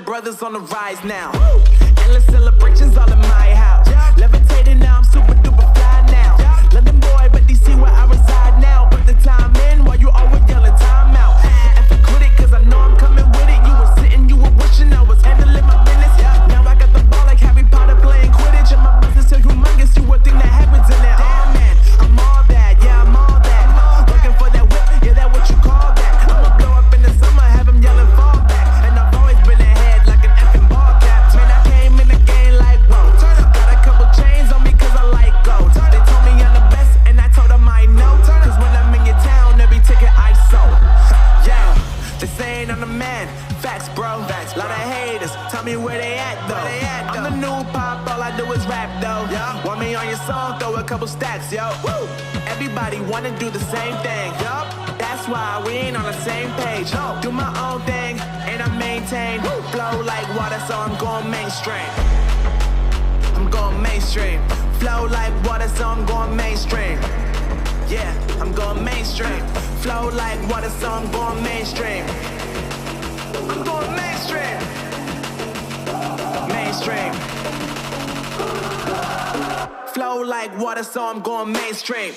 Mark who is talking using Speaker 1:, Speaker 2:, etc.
Speaker 1: brothers on the rise now. Endless celebrations all in my house. Levitating now, I'm super duper fly now. London boy, but DC where I reside now. Put the time in while you always yelling time out. And for quit it, cause I know I'm coming with it. You were sitting, you were wishing I was handling my business. Now I got the ball like Harry Potter playing Quidditch. And my business so humongous, you would think that happens in there. Oh man, I'm all that, yeah, I'm all that. Looking for that whip, yeah, that what you call that. I'ma blow up in the summer, have him yelling fall back. And I've always been ahead like an effing ball cap. Man, I came in the game like, whoa. Got a couple chains on me cause I like gold. They told me I'm the best and I told them I know. Cause when I'm in your town, every ticket I sold. Yeah, they saying I'm the man. Facts, bro. Lot of haters, tell me where they at though. I'm the new pop, all I do is rap though. Want me on your song, throw a couple stacks, yo. Woo. Everybody wanna do the same thing. That's why we ain't on the same page. Do my own thing, and I maintain. Flow like water, so I'm going mainstream. I'm going mainstream. Flow like water, so I'm going mainstream. Yeah, I'm going mainstream. Flow like water, so I'm going mainstream. I'm going mainstream. Mainstream. Flow like water, so I'm going mainstream.